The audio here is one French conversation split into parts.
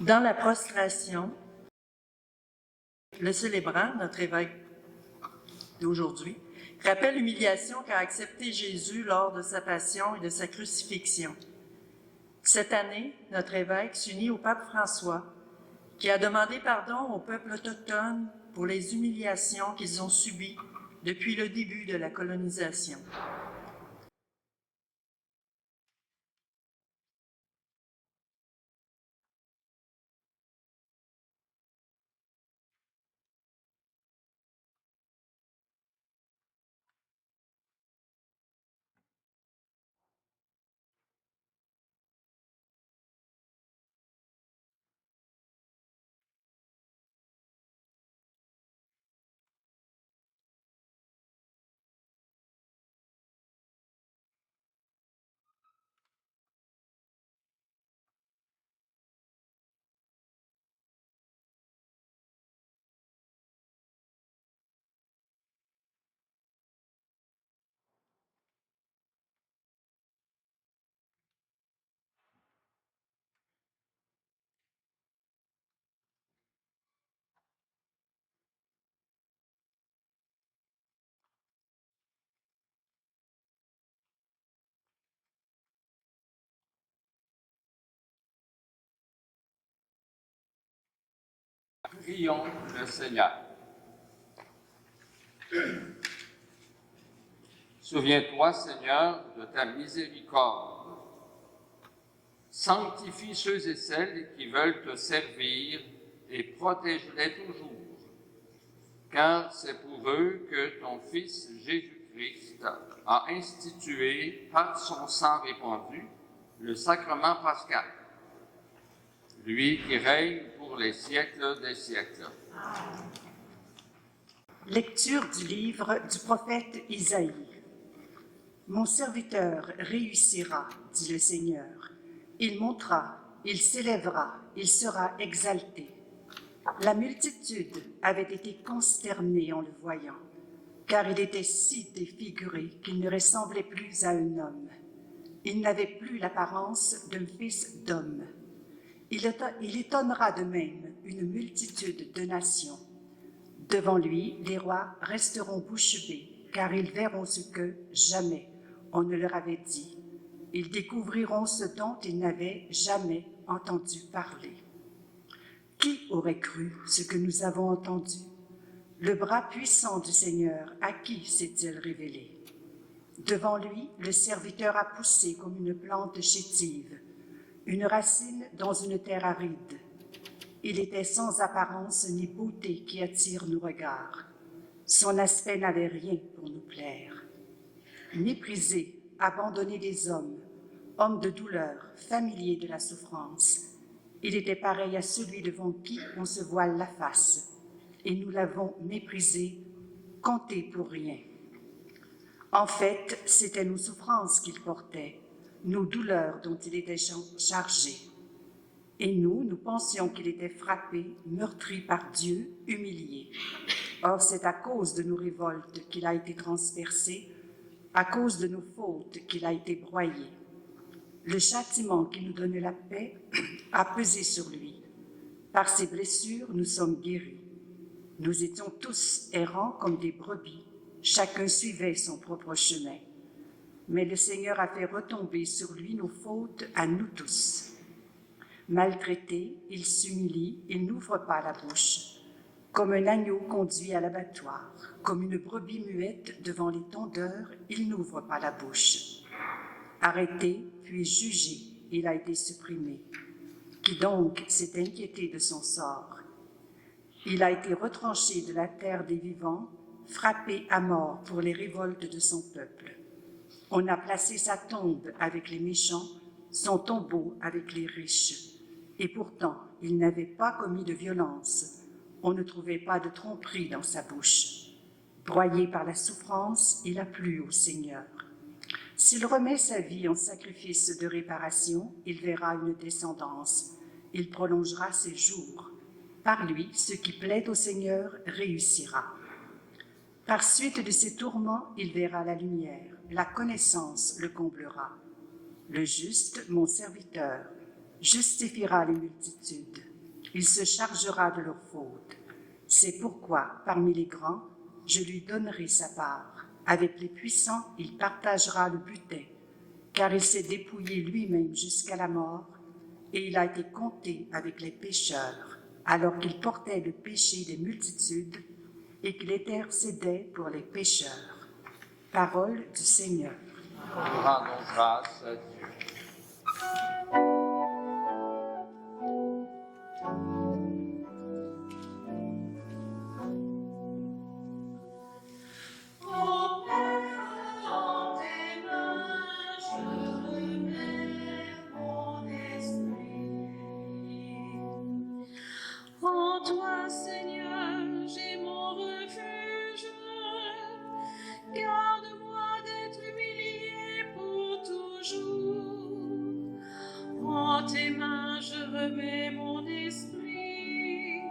Dans la prostration, le célébrant, notre évêque d'aujourd'hui, rappelle l'humiliation qu'a acceptée Jésus lors de sa passion et de sa crucifixion. Cette année, notre évêque s'unit au pape François, qui a demandé pardon au peuple autochtone pour les humiliations qu'ils ont subies depuis le début de la colonisation. Prions le Seigneur. Souviens-toi, Seigneur, de ta miséricorde. Sanctifie ceux et celles qui veulent te servir et protège-les toujours, car c'est pour eux que ton Fils Jésus-Christ a institué, par son sang répandu, le sacrement pascal. Lui qui règne pour les siècles des siècles. Lecture du livre du prophète Isaïe. Mon serviteur réussira, dit le Seigneur. Il montera, il s'élèvera, il sera exalté. La multitude avait été consternée en le voyant, car il était si défiguré qu'il ne ressemblait plus à un homme. Il n'avait plus l'apparence d'un fils d'homme. Il étonnera de même une multitude de nations. Devant lui, les rois resteront bouche bée, car ils verront ce que jamais on ne leur avait dit. Ils découvriront ce dont ils n'avaient jamais entendu parler. Qui aurait cru ce que nous avons entendu? Le bras puissant du Seigneur, à qui s'est-il révélé? Devant lui, le serviteur a poussé comme une plante chétive, une racine dans une terre aride. Il était sans apparence ni beauté qui attire nos regards. Son aspect n'avait rien pour nous plaire. Méprisé, abandonné des hommes, homme de douleur, familier de la souffrance, il était pareil à celui devant qui on se voile la face, et nous l'avons méprisé, compté pour rien. En fait, c'étaient nos souffrances qu'il portait, nos douleurs dont il était chargé. Et nous pensions qu'il était frappé, meurtri par Dieu, humilié. Or, c'est à cause de nos révoltes qu'il a été transpercé, à cause de nos fautes qu'il a été broyé. Le châtiment qui nous donnait la paix a pesé sur lui. Par ses blessures, nous sommes guéris. Nous étions tous errants comme des brebis. Chacun suivait son propre chemin. Mais le Seigneur a fait retomber sur lui nos fautes à nous tous. Maltraité, il s'humilie, il n'ouvre pas la bouche. Comme un agneau conduit à l'abattoir, comme une brebis muette devant les tondeurs, il n'ouvre pas la bouche. Arrêté, puis jugé, il a été supprimé. Qui donc s'est inquiété de son sort? Il a été retranché de la terre des vivants, frappé à mort pour les révoltes de son peuple. On a placé sa tombe avec les méchants, son tombeau avec les riches. Et pourtant, il n'avait pas commis de violence. On ne trouvait pas de tromperie dans sa bouche. Broyé par la souffrance, il a plu au Seigneur. S'il remet sa vie en sacrifice de réparation, il verra une descendance. Il prolongera ses jours. Par lui, ce qui plaît au Seigneur réussira. Par suite de ses tourments, il verra la lumière. La connaissance le comblera. Le juste, mon serviteur, justifiera les multitudes. Il se chargera de leurs fautes. C'est pourquoi, parmi les grands, je lui donnerai sa part. Avec les puissants, il partagera le butin, car il s'est dépouillé lui-même jusqu'à la mort, et il a été compté avec les pécheurs, alors qu'il portait le péché des multitudes et qu'il intercédait pour les pécheurs. Parole du Seigneur. Rendons grâce à Dieu. En toi, Seigneur, j'ai mon refuge. Garde-moi d'être humilié pour toujours. En tes mains, je remets mon esprit.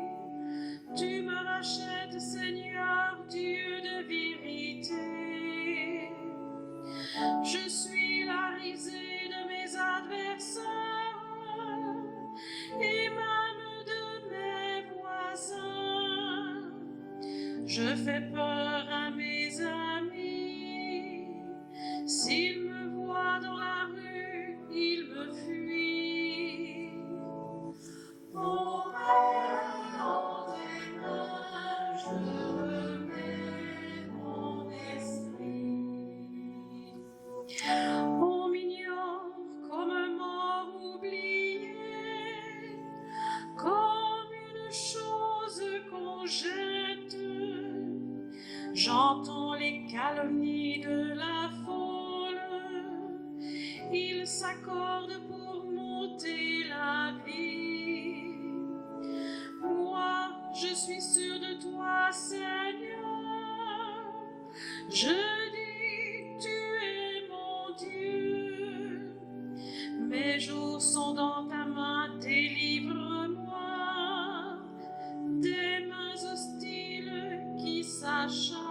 Tu me rachètes, Seigneur, Dieu de vérité. Je suis la risée de mes adversaires et même de mes voisins. Je fais peur à mes amis. S'ils me voient dans la rue, ils me fuient. Mon Père, dans tes mains, je remets mon esprit. On m'ignore comme un mort oublié, comme une chose qu'on jette. J'entends les calomnies de la foule, ils s'accordent pour monter la vie. Moi, je suis sûre de toi, Seigneur. Je dis, tu es mon Dieu. Mes jours sont dans ta main, délivre-moi des mains hostiles qui s'acharnent.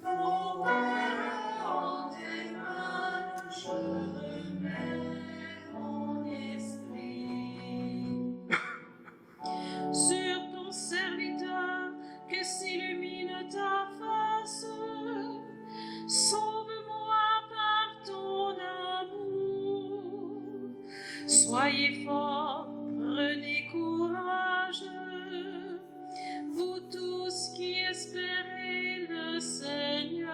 Mon Père, dans tes mains, je remets mon esprit. Sur ton serviteur, que s'illumine ta face. Sauve-moi par ton amour. Soyez forts, prenez courage, vous tous qui espérez le Seigneur.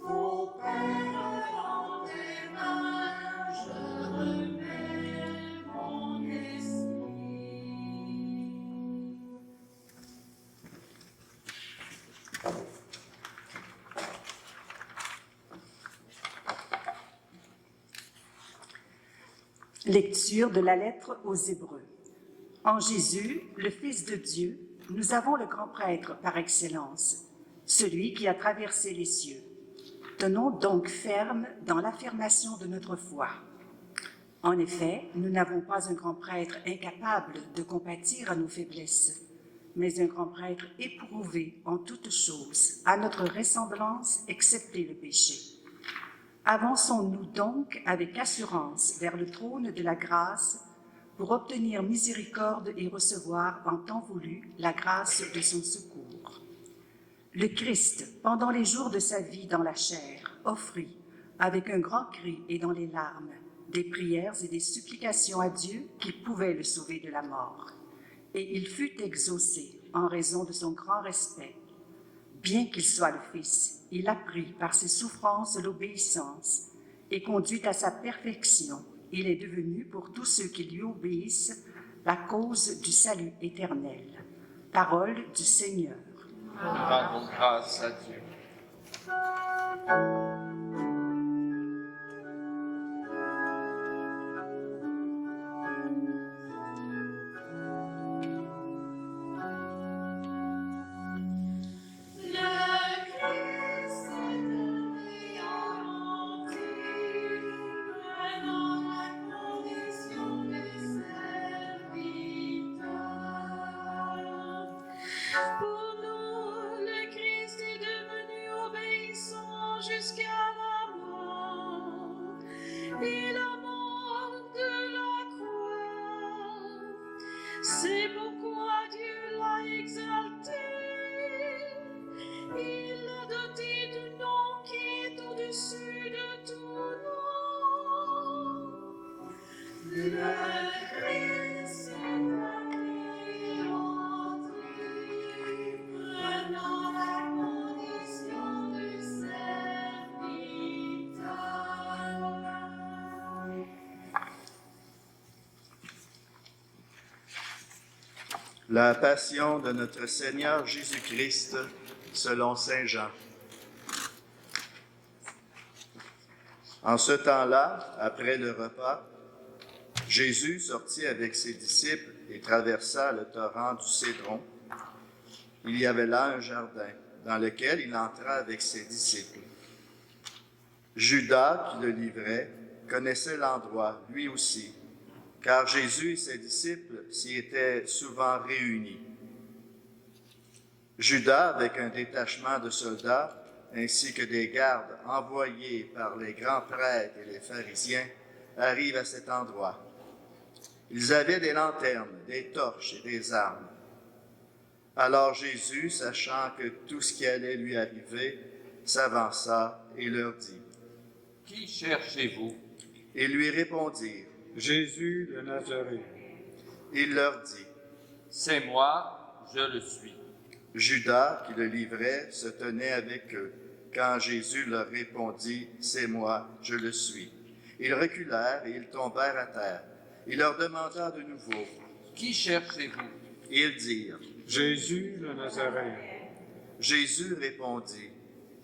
Mon Père, dans tes mains, je remets mon esprit. Lecture de la lettre aux Hébreux. En Jésus, le Fils de Dieu, nous avons le grand prêtre par excellence, celui qui a traversé les cieux. Tenons donc ferme dans l'affirmation de notre foi. En effet, nous n'avons pas un grand prêtre incapable de compatir à nos faiblesses, mais un grand prêtre éprouvé en toutes choses, à notre ressemblance, excepté le péché. Avançons-nous donc avec assurance vers le trône de la grâce pour obtenir miséricorde et recevoir en temps voulu la grâce de son secours. Le Christ, pendant les jours de sa vie dans la chair, offrit, avec un grand cri et dans les larmes, des prières et des supplications à Dieu qui pouvaient le sauver de la mort. Et il fut exaucé en raison de son grand respect. Bien qu'il soit le Fils, il apprit par ses souffrances l'obéissance et conduit à sa perfection. Il est devenu pour tous ceux qui lui obéissent la cause du salut éternel. Parole du Seigneur. Rendons grâce à Dieu. Pour nous, le Christ est devenu obéissant jusqu'à Il l'a doté du nom qui est au-dessus de tout nom. Le Christ est appelé entre lui, prenant la condition du serviteur. La passion de notre Seigneur Jésus-Christ selon saint Jean. En ce temps-là, après le repas, Jésus sortit avec ses disciples et traversa le torrent du Cédron. Il y avait là un jardin dans lequel il entra avec ses disciples. Judas, qui le livrait, connaissait l'endroit, lui aussi, car Jésus et ses disciples s'y étaient souvent réunis. Judas, avec un détachement de soldats, ainsi que des gardes envoyés par les grands prêtres et les pharisiens, arrive à cet endroit. Ils avaient des lanternes, des torches et des armes. Alors Jésus, sachant que tout ce qui allait lui arriver, s'avança et leur dit. Qui cherchez-vous? Ils lui répondirent. Jésus de Nazareth. Il leur dit. C'est moi, je le suis. Judas, qui le livrait, se tenait avec eux. Quand Jésus leur répondit, « C'est moi, je le suis », ils reculèrent et ils tombèrent à terre. Il leur demanda de nouveau. Qui cherchez-vous? Ils dirent. Jésus de Nazareth. Jésus répondit.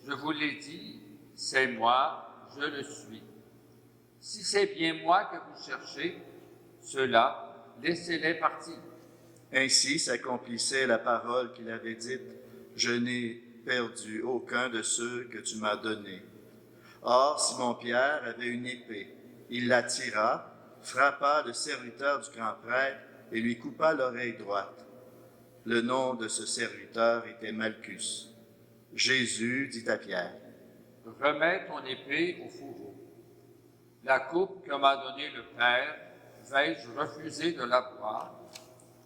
Je vous l'ai dit, c'est moi, je le suis. Si c'est bien moi que vous cherchez, ceux-là, laissez-les partir. Ainsi s'accomplissait la parole qu'il avait dite. Je n'ai perdu aucun de ceux que tu m'as donnés. Or, Simon-Pierre avait une épée. Il la tira, frappa le serviteur du grand prêtre et lui coupa l'oreille droite. Le nom de ce serviteur était Malchus. Jésus dit à Pierre. Remets ton épée au fourreau. La coupe que m'a donnée le Père, vais-je refuser de la boire?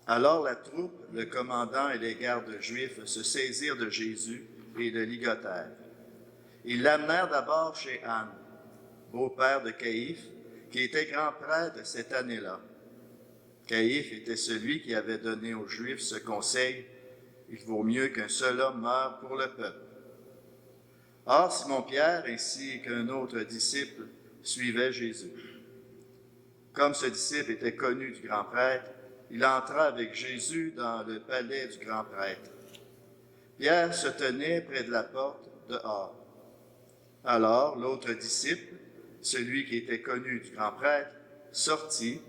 Alors la troupe, le commandant et les gardes juifs se saisirent de Jésus et le ligotèrent. Ils l'amenèrent d'abord chez Anne, beau-père de Caïphe, qui était grand prêtre cette année-là. Caïphe était celui qui avait donné aux Juifs ce conseil, « Il vaut mieux qu'un seul homme meure pour le peuple. » Or, Simon-Pierre ainsi qu'un autre disciple suivaient Jésus. Comme ce disciple était connu du grand prêtre, il entra avec Jésus dans le palais du grand prêtre. Pierre se tenait près de la porte dehors. Alors l'autre disciple, celui qui était connu du grand prêtre, sortit,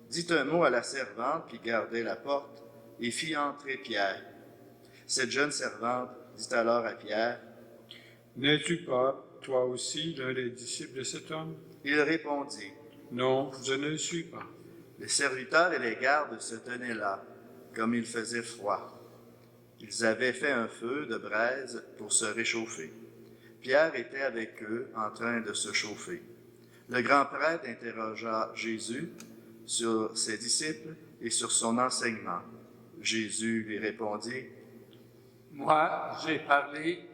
dit un mot à la servante qui gardait la porte et fit entrer Pierre. Cette jeune servante dit alors à Pierre, « N'es-tu pas, toi aussi, l'un des disciples de cet homme? » Il répondit, « Non, je ne le suis pas. » Les serviteurs et les gardes se tenaient là, comme il faisait froid. Ils avaient fait un feu de braise pour se réchauffer. Pierre était avec eux en train de se chauffer. Le grand prêtre interrogea Jésus sur ses disciples et sur son enseignement. Jésus lui répondit, « Moi, j'ai parlé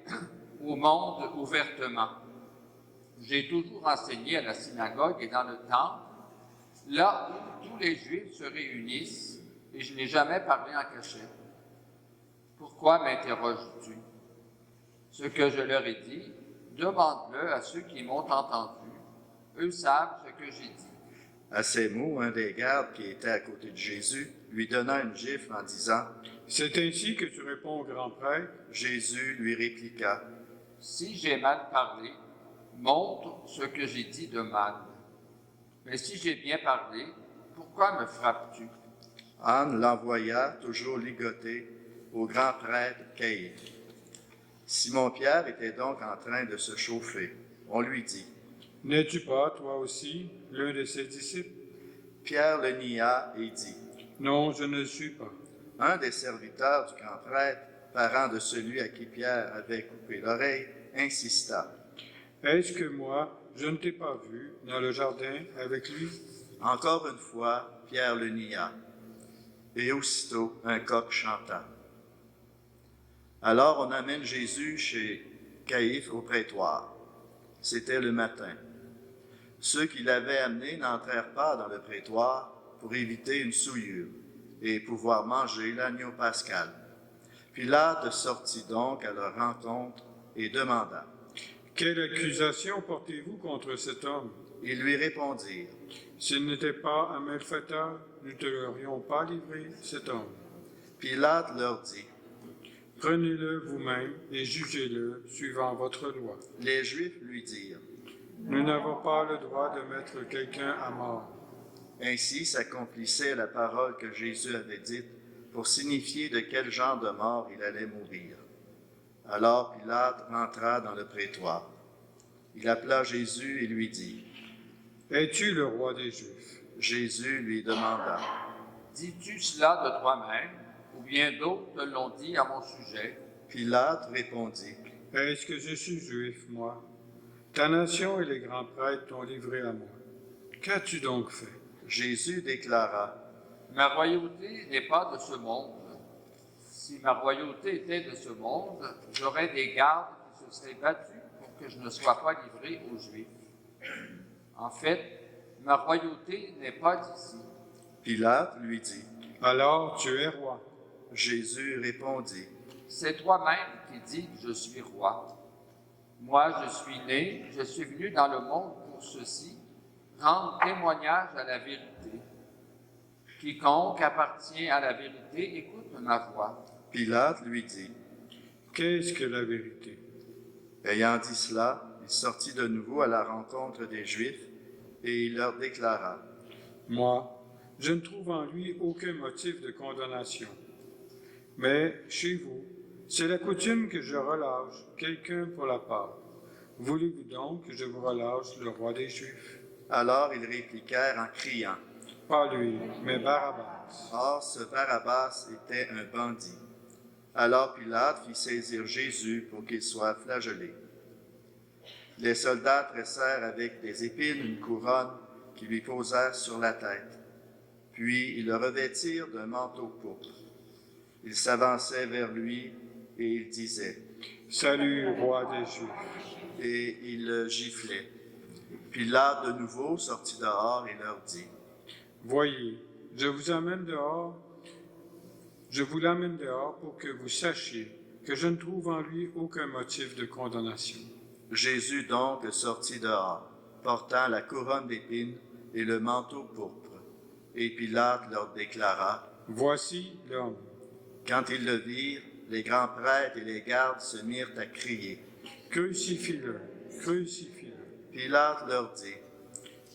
au monde ouvertement. J'ai toujours enseigné à la synagogue et dans le temple, là où tous les Juifs se réunissent, et je n'ai jamais parlé en cachette. Pourquoi m'interroges-tu? Ce que je leur ai dit, demande-le à ceux qui m'ont entendu. Eux savent ce que j'ai dit. » À ces mots, un des gardes qui était à côté de Jésus lui donna une gifle en disant, « C'est ainsi que tu réponds au grand prêtre? » Jésus lui répliqua, « Si j'ai mal parlé, montre ce que j'ai dit de mal. Mais si j'ai bien parlé, pourquoi me frappes-tu? » Anne l'envoya, toujours ligoté, au grand prêtre Caïphe. Simon-Pierre était donc en train de se chauffer. On lui dit, « N'es-tu pas, toi aussi, l'un de ses disciples? » Pierre le nia et dit, « Non, je ne le suis pas. » Un des serviteurs du grand prêtre, parent de celui à qui Pierre avait coupé l'oreille, insista. « Est-ce que moi, je ne t'ai pas vu dans le jardin avec lui? » Encore une fois, Pierre le nia. Et aussitôt, un coq chanta. Alors on amène Jésus chez Caïphe au prétoire. C'était le matin. Ceux qui l'avaient amené n'entrèrent pas dans le prétoire pour éviter une souillure et pouvoir manger l'agneau pascal. Pilate sortit donc à leur rencontre et demanda. Quelle accusation portez-vous contre cet homme? Ils lui répondirent. S'il n'était pas un malfaiteur, nous ne te l'aurions pas livré, cet homme. Pilate leur dit. Prenez-le vous-même et jugez-le suivant votre loi. Les Juifs lui dirent. Nous n'avons pas le droit de mettre quelqu'un à mort. Ainsi s'accomplissait la parole que Jésus avait dite pour signifier de quel genre de mort il allait mourir. Alors Pilate rentra dans le prétoire. Il appela Jésus et lui dit. Es-tu le roi des Juifs? Jésus lui demanda. Dis-tu cela de toi-même, ou bien d'autres te l'ont dit à mon sujet? Pilate répondit. Est-ce que je suis juif, moi? Ta nation et les grands prêtres t'ont livré à moi. Qu'as-tu donc fait? Jésus déclara. Ma royauté n'est pas de ce monde. Si ma royauté était de ce monde, j'aurais des gardes qui se seraient battus pour que je ne sois pas livré aux Juifs. En fait, ma royauté n'est pas d'ici. Pilate lui dit. Alors tu es roi. Jésus répondit. C'est toi-même qui dis que je suis roi. Moi, je suis né, je suis venu dans le monde pour ceci, rendre témoignage à la vérité. Quiconque appartient à la vérité écoute ma voix. Pilate lui dit. Qu'est-ce que la vérité? Ayant dit cela, il sortit de nouveau à la rencontre des Juifs et il leur déclara. Moi, je ne trouve en lui aucun motif de condamnation. Mais chez vous, c'est la coutume que je relâche quelqu'un pour la Pâque. Voulez-vous donc que je vous relâche le roi des Juifs? Alors ils répliquèrent en criant. Pas lui, mais Barabbas. Or ce Barabbas était un bandit. Alors Pilate fit saisir Jésus pour qu'il soit flagellé. Les soldats tressèrent avec des épines une couronne qui lui posèrent sur la tête. Puis ils le revêtirent d'un manteau pourpre. Ils s'avançaient vers lui et ils disaient. Salut, roi des Juifs. Et ils le giflaient. Pilate de nouveau sortit dehors et leur dit. Voyez, je vous l'amène dehors pour que vous sachiez que je ne trouve en lui aucun motif de condamnation. Jésus donc sortit dehors, portant la couronne d'épines et le manteau pourpre. Et Pilate leur déclara. Voici l'homme. Quand ils le virent, les grands prêtres et les gardes se mirent à crier. Crucifie-le, crucifie-le. Pilate leur dit.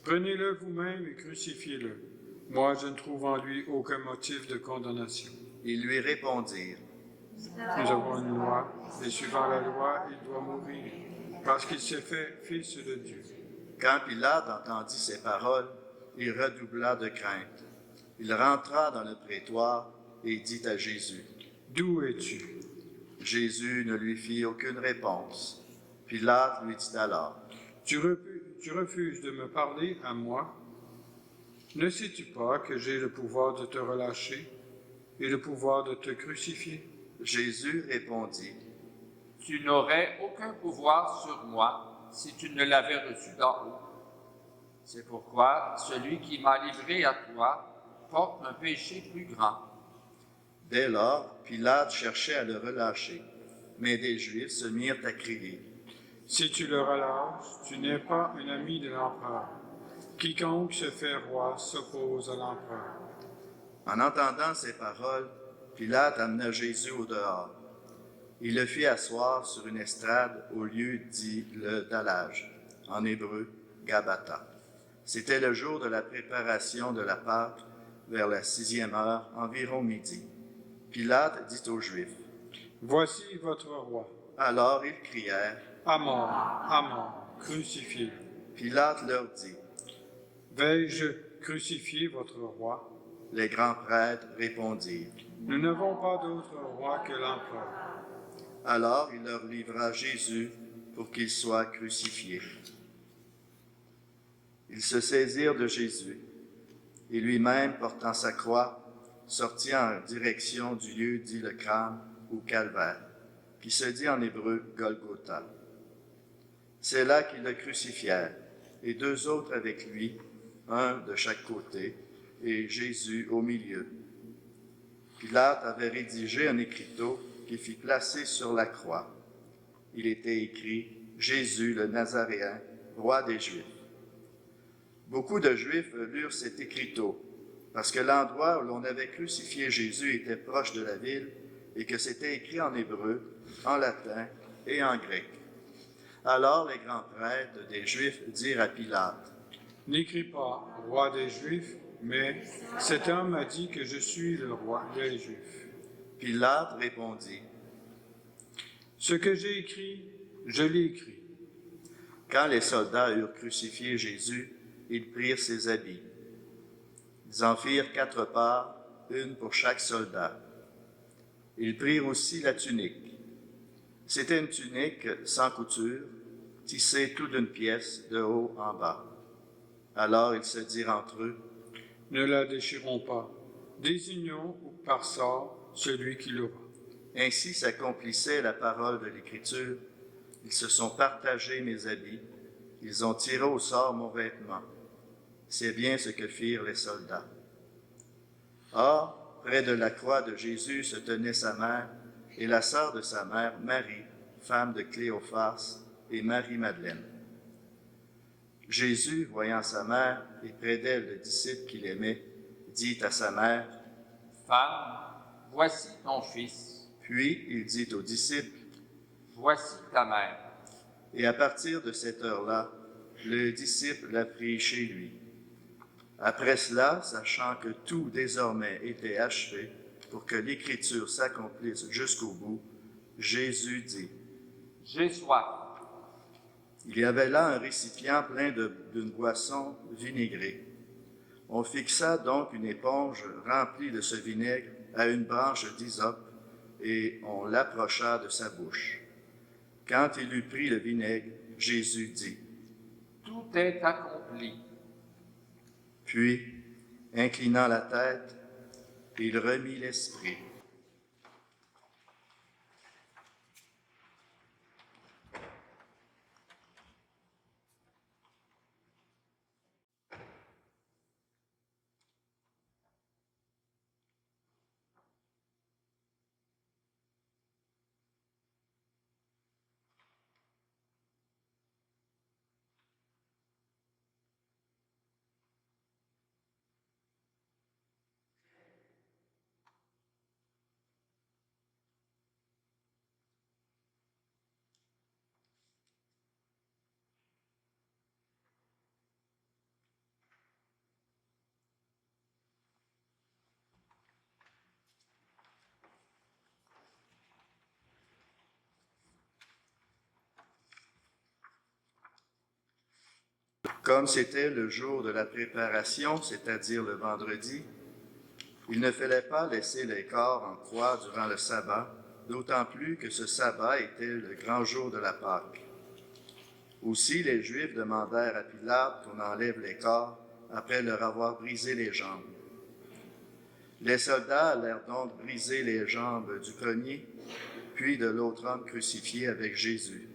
Prenez-le vous-même et crucifiez-le. Moi, je ne trouve en lui aucun motif de condamnation. Ils lui répondirent. Nous avons une loi, et suivant la loi, il doit mourir, parce qu'il s'est fait fils de Dieu. Quand Pilate entendit ces paroles, il redoubla de crainte. Il rentra dans le prétoire et dit à Jésus. D'où es-tu? Jésus ne lui fit aucune réponse. Pilate lui dit alors. Tu refuses de me parler à moi? Ne sais-tu pas que j'ai le pouvoir de te relâcher et le pouvoir de te crucifier? Jésus répondit. Tu n'aurais aucun pouvoir sur moi si tu ne l'avais reçu d'en haut. C'est pourquoi celui qui m'a livré à toi porte un péché plus grand. Dès lors, Pilate cherchait à le relâcher, mais des Juifs se mirent à crier. Si tu le relâches, tu n'es pas un ami de l'empereur. Quiconque se fait roi s'oppose à l'empereur. En entendant ces paroles, Pilate amena Jésus au dehors. Il le fit asseoir sur une estrade au lieu dit le dallage, en hébreu, Gabata. C'était le jour de la préparation de la Pâque, vers la 6e heure, environ midi. Pilate dit aux Juifs. Voici votre roi. Alors ils crièrent. À mort, crucifiez-le. Pilate leur dit. Vais-je crucifier votre roi? Les grands prêtres répondirent. Nous n'avons pas d'autre roi que l'empereur. Alors il leur livra Jésus pour qu'il soit crucifié. Ils se saisirent de Jésus, et lui-même, portant sa croix, sortit en direction du lieu dit le crâne ou calvaire. qui se dit en hébreu Golgotha. C'est là qu'ils le crucifièrent, et 2 autres avec lui, un de chaque côté, et Jésus au milieu. Pilate avait rédigé un écriteau qu'il fit placer sur la croix. Il était écrit « Jésus le Nazaréen, roi des Juifs ». Beaucoup de Juifs lurent cet écriteau, parce que l'endroit où l'on avait crucifié Jésus était proche de la ville et que c'était écrit en hébreu, en latin et en grec. Alors les grands prêtres des Juifs dirent à Pilate, « N'écris pas « roi des Juifs », mais « cet homme a dit que je suis le roi des Juifs ». Pilate répondit, « Ce que j'ai écrit, je l'ai écrit. » Quand les soldats eurent crucifié Jésus, ils prirent ses habits. Ils en firent 4 parts, une pour chaque soldat. Ils prirent aussi la tunique. C'était une tunique sans couture, tissée tout d'une pièce, de haut en bas. Alors ils se dirent entre eux, « Ne la déchirons pas, désignons par sort celui qui l'aura. » Ainsi s'accomplissait la parole de l'Écriture. Ils se sont partagés mes habits, ils ont tiré au sort mon vêtement. C'est bien ce que firent les soldats. Or, près de la croix de Jésus se tenait sa mère et la sœur de sa mère, Marie, femme de Cléophas, et Marie-Madeleine. Jésus, voyant sa mère et près d'elle le disciple qu'il aimait, dit à sa mère, « Femme, voici ton fils. » Puis il dit aux disciples, « Voici ta mère. » Et à partir de cette heure-là, le disciple l'a pris chez lui. Après cela, sachant que tout désormais était achevé, pour que l'Écriture s'accomplisse jusqu'au bout, Jésus dit, « J'ai soif. » Il y avait là un récipient plein d'une boisson vinaigrée. On fixa donc une éponge remplie de ce vinaigre à une branche d'hysope et on l'approcha de sa bouche. Quand il eut pris le vinaigre, Jésus dit, « Tout est accompli. » Puis, inclinant la tête, il remit l'esprit. Comme c'était le jour de la préparation, c'est-à-dire le vendredi, il ne fallait pas laisser les corps en croix durant le sabbat, d'autant plus que ce sabbat était le grand jour de la Pâque. Aussi, les Juifs demandèrent à Pilate qu'on enlève les corps après leur avoir brisé les jambes. Les soldats allèrent donc briser les jambes du premier, puis de l'autre homme crucifié avec Jésus.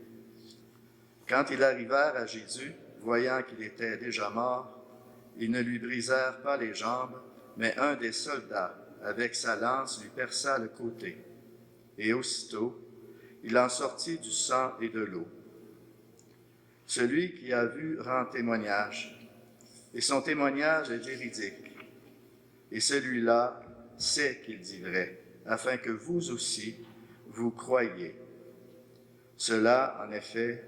Quand ils arrivèrent à Jésus, voyant qu'il était déjà mort, ils ne lui brisèrent pas les jambes, mais un des soldats, avec sa lance, lui perça le côté. Et aussitôt, il en sortit du sang et de l'eau. Celui qui a vu rend témoignage, et son témoignage est véridique. Et celui-là sait qu'il dit vrai, afin que vous aussi, vous croyiez. Cela, en effet,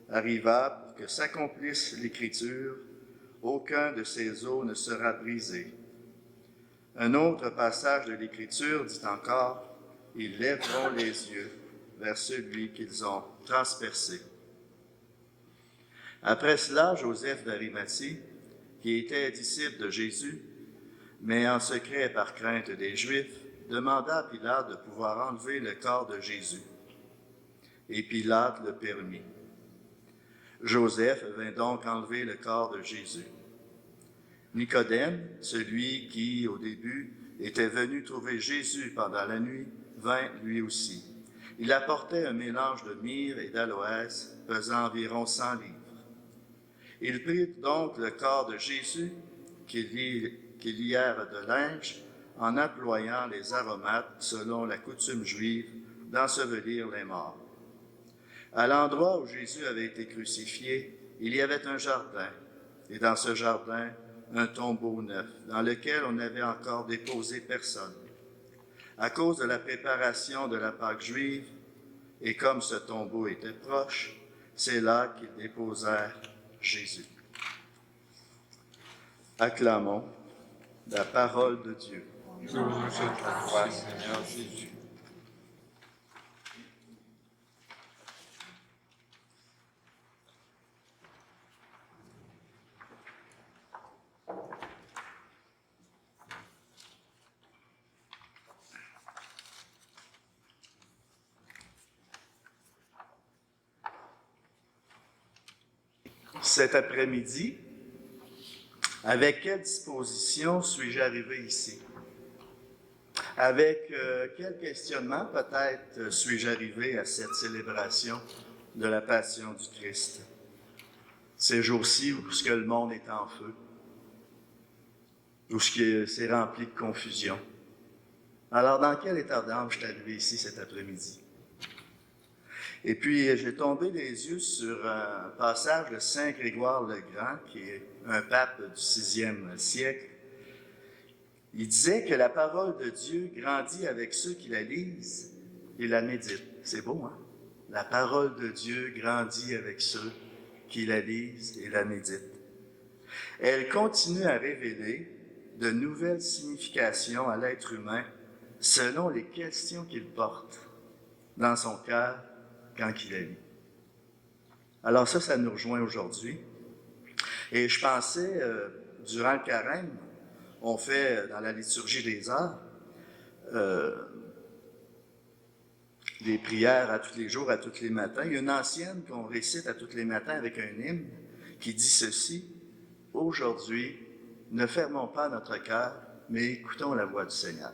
arriva pour que s'accomplisse l'Écriture, aucun de ces os ne sera brisé. Un autre passage de l'Écriture dit encore, « Ils lèveront les yeux vers celui qu'ils ont transpercé. » Après cela, Joseph d'Arimathie, qui était disciple de Jésus, mais en secret par crainte des Juifs, demanda à Pilate de pouvoir enlever le corps de Jésus. Et Pilate le permit. Joseph vint donc enlever le corps de Jésus. Nicodème, celui qui, au début, était venu trouver Jésus pendant la nuit, vint lui aussi. Il apportait un mélange de myrrhe et d'aloès pesant environ 100 livres. Ils prirent donc le corps de Jésus, qu'ils lièrent de linge, en employant les aromates, selon la coutume juive, d'ensevelir les morts. À l'endroit où Jésus avait été crucifié, il y avait un jardin, et dans ce jardin, un tombeau neuf, dans lequel on n'avait encore déposé personne. À cause de la préparation de la Pâque juive, et comme ce tombeau était proche, c'est là qu'ils déposèrent Jésus. Acclamons la parole de Dieu. Louange à toi, Seigneur Jésus. Cet après-midi, avec quelle disposition suis-je arrivé ici? Avec quel questionnement peut-être suis-je arrivé à cette célébration de la Passion du Christ? Ces jours-ci où ce que le monde est en feu, où ce qui s'est rempli de confusion. Alors, dans quel état d'âme je suis arrivé ici cet après-midi? Et puis, j'ai tombé les yeux sur un passage de Saint Grégoire le Grand, qui est un pape du 6e siècle. Il disait que la parole de Dieu grandit avec ceux qui la lisent et la méditent. C'est beau, hein? La parole de Dieu grandit avec ceux qui la lisent et la méditent. Elle continue à révéler de nouvelles significations à l'être humain selon les questions qu'il porte dans son cœur quand il la lit. Alors ça nous rejoint aujourd'hui. Et je pensais, durant le carême, on fait dans la liturgie des heures des prières à tous les jours, à tous les matins. Il y a une ancienne qu'on récite à tous les matins avec un hymne qui dit ceci: « Aujourd'hui, ne fermons pas notre cœur, mais écoutons la voix du Seigneur. »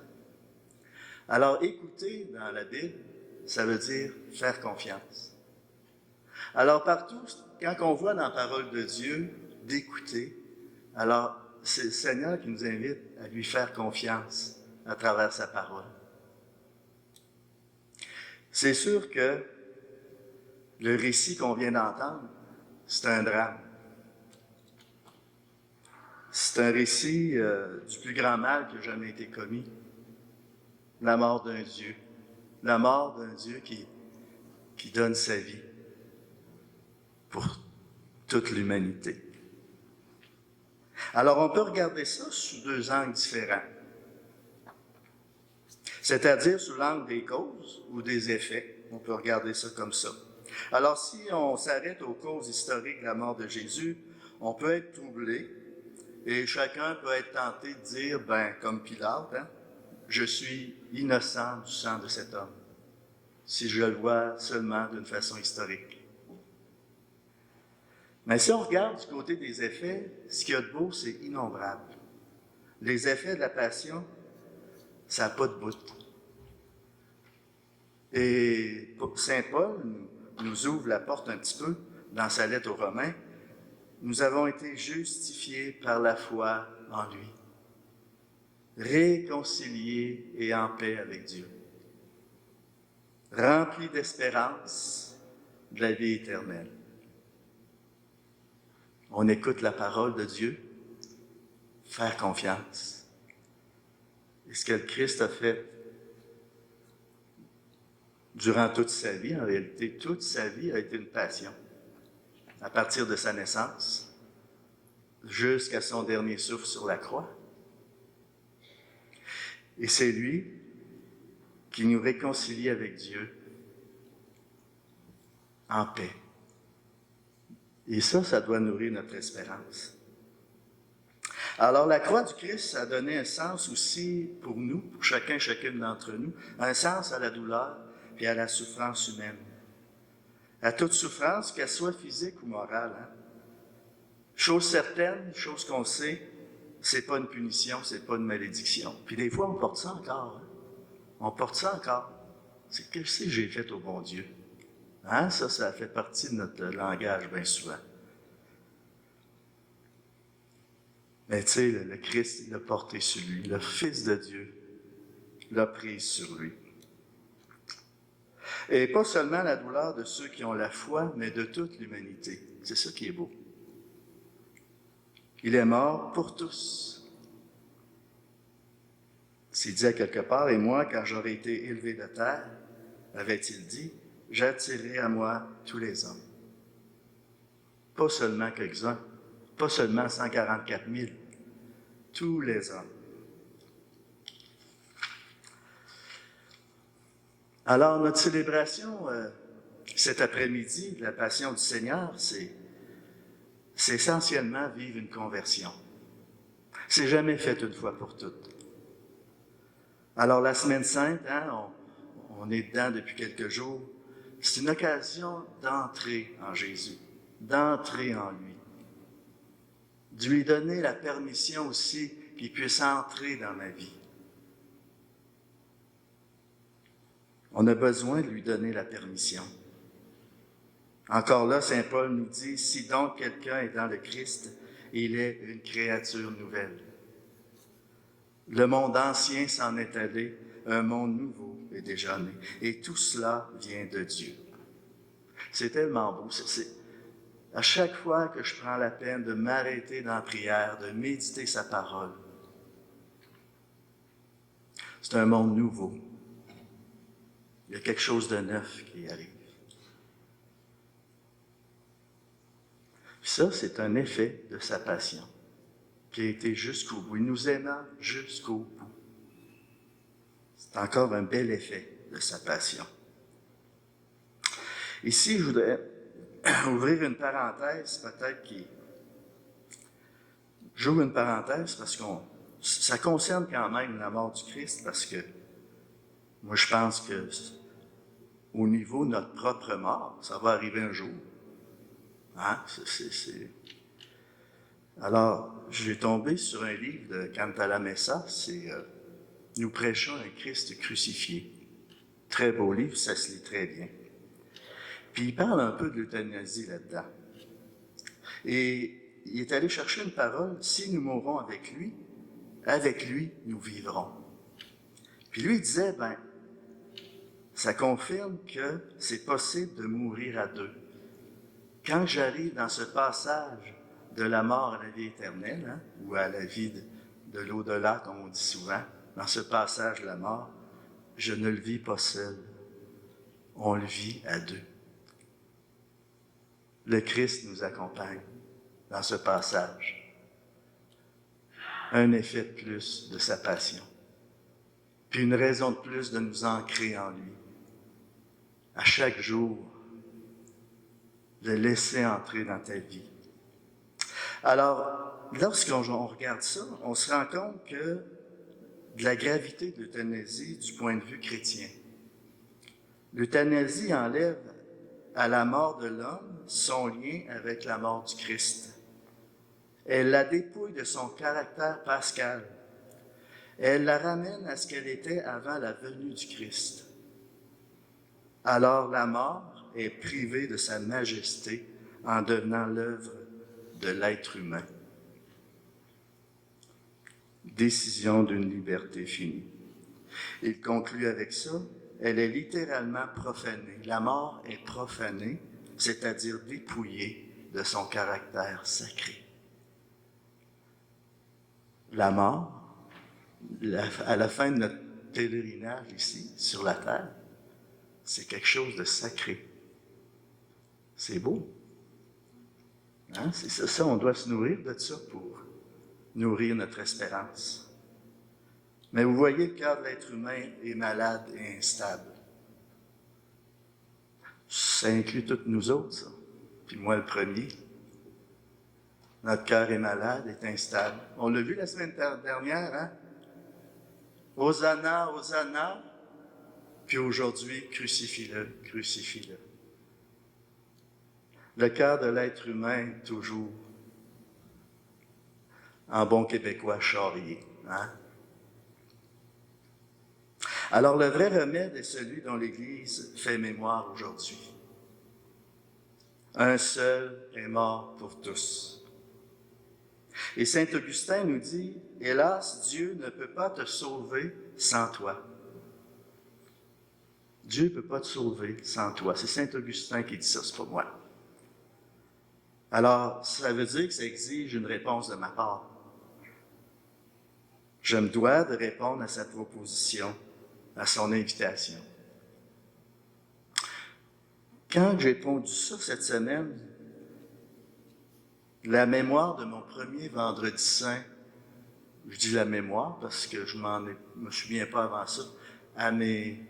Alors, écouter dans la Bible, ça veut dire faire confiance. Alors, partout, quand on voit dans la parole de Dieu d'écouter, alors c'est le Seigneur qui nous invite à lui faire confiance à travers sa parole. C'est sûr que le récit qu'on vient d'entendre, c'est un drame. C'est un récit du plus grand mal qui a jamais été commis. La mort d'un Dieu. La mort d'un Dieu qui donne sa vie pour toute l'humanité. Alors, on peut regarder ça sous deux angles différents. C'est-à-dire sous l'angle des causes ou des effets. On peut regarder ça comme ça. Alors, si on s'arrête aux causes historiques de la mort de Jésus, on peut être troublé et chacun peut être tenté de dire, comme Pilate, je suis innocent du sang de cet homme, si je le vois seulement d'une façon historique. Mais si on regarde du côté des effets, ce qu'il y a de beau, c'est innombrable. Les effets de la passion, ça n'a pas de bout. Et Saint Paul nous ouvre la porte un petit peu dans sa lettre aux Romains. Nous avons été justifiés par la foi en lui, réconciliés et en paix avec Dieu, remplis d'espérance de la vie éternelle. On écoute la parole de Dieu, faire confiance. Et ce que le Christ a fait durant toute sa vie, en réalité, toute sa vie a été une passion. À partir de sa naissance, jusqu'à son dernier souffle sur la croix. Et c'est lui qui nous réconcilie avec Dieu en paix. Et ça doit nourrir notre espérance. Alors, la croix du Christ a donné un sens aussi pour nous, pour chacune d'entre nous, un sens à la douleur et à la souffrance humaine. À toute souffrance, qu'elle soit physique ou morale. Chose certaine, chose qu'on sait, c'est pas une punition, c'est pas une malédiction. Puis des fois, on porte ça encore. On porte ça encore. C'est qu'est-ce que j'ai fait au bon Dieu? Hein? Ça fait partie de notre langage bien souvent. Mais tu sais, le Christ, il l'a porté sur lui. Le Fils de Dieu l'a pris sur lui. Et pas seulement la douleur de ceux qui ont la foi, mais de toute l'humanité. C'est ça qui est beau. Il est mort pour tous. S'il dit à quelque part, et moi, quand j'aurai été élevé de terre, avait-il dit, j'attirerai à moi tous les hommes. Pas seulement quelques-uns, pas seulement 144 000, tous les hommes. Alors, notre célébration cet après-midi de la Passion du Seigneur, c'est essentiellement vivre une conversion. C'est jamais fait une fois pour toutes. Alors, la Semaine Sainte, hein, on est dedans depuis quelques jours, c'est une occasion d'entrer en Jésus, d'entrer en lui, de lui donner la permission aussi qu'il puisse entrer dans ma vie. On a besoin de lui donner la permission. Encore là, Saint Paul nous dit, si donc quelqu'un est dans le Christ, il est une créature nouvelle. Le monde ancien s'en est allé, un monde nouveau est déjà né. Et tout cela vient de Dieu. C'est tellement beau. À chaque fois que je prends la peine de m'arrêter dans la prière, de méditer sa parole, c'est un monde nouveau. Il y a quelque chose de neuf qui arrive. Puis ça, c'est un effet de sa passion, qui a été jusqu'au bout. Il nous aima jusqu'au bout. C'est encore un bel effet de sa passion. Ici, je voudrais ouvrir une parenthèse, peut-être qui... J'ouvre une parenthèse parce que ça concerne quand même la mort du Christ, parce que moi, je pense que au niveau de notre propre mort, ça va arriver un jour. Hein? Alors, j'ai tombé sur un livre de Cantala Messa, c'est Nous prêchons un Christ crucifié. Très beau livre, ça se lit très bien. Puis il parle un peu de l'euthanasie là-dedans. Et il est allé chercher une parole, si nous mourons avec lui, nous vivrons. Puis lui, il disait, ça confirme que c'est possible de mourir à deux. Quand j'arrive dans ce passage de la mort à la vie éternelle, hein, ou à la vie de l'au-delà, comme on dit souvent, dans ce passage de la mort, je ne le vis pas seul. On le vit à deux. Le Christ nous accompagne dans ce passage. Un effet de plus de sa passion. Puis une raison de plus de nous ancrer en lui. À chaque jour, de laisser entrer dans ta vie. Alors, lorsqu'on regarde ça, on se rend compte que de la gravité de l'euthanasie du point de vue chrétien. L'euthanasie enlève à la mort de l'homme son lien avec la mort du Christ. Elle la dépouille de son caractère pascal. Elle la ramène à ce qu'elle était avant la venue du Christ. Alors la mort est privée de sa majesté en devenant l'œuvre de l'être humain. Décision d'une liberté finie. Il conclut avec ça, elle est littéralement profanée. La mort est profanée, c'est-à-dire dépouillée de son caractère sacré. La mort, à la fin de notre pèlerinage ici, sur la terre, c'est quelque chose de sacré. C'est beau. Hein? C'est ça, on doit se nourrir de ça pour nourrir notre espérance. Mais vous voyez, le cœur de l'être humain est malade et instable. Ça inclut toutes nous autres, ça. Puis moi, le premier. Notre cœur est malade, est instable. On l'a vu la semaine dernière, hein? Hosanna, Hosanna. Puis aujourd'hui, crucifie-le, crucifie-le. Le cœur de l'être humain, toujours, en bon québécois, charrié. Hein? Alors le vrai remède est celui dont l'Église fait mémoire aujourd'hui. Un seul est mort pour tous. Et saint Augustin nous dit, « Hélas, Dieu ne peut pas te sauver sans toi. » Dieu ne peut pas te sauver sans toi. C'est saint Augustin qui dit ça, c'est pas moi. Alors, ça veut dire que ça exige une réponse de ma part. Je me dois de répondre à sa proposition, à son invitation. Quand j'ai pondu ça cette semaine, la mémoire de mon premier vendredi saint, je dis la mémoire parce que je me souviens pas avant ça, à mes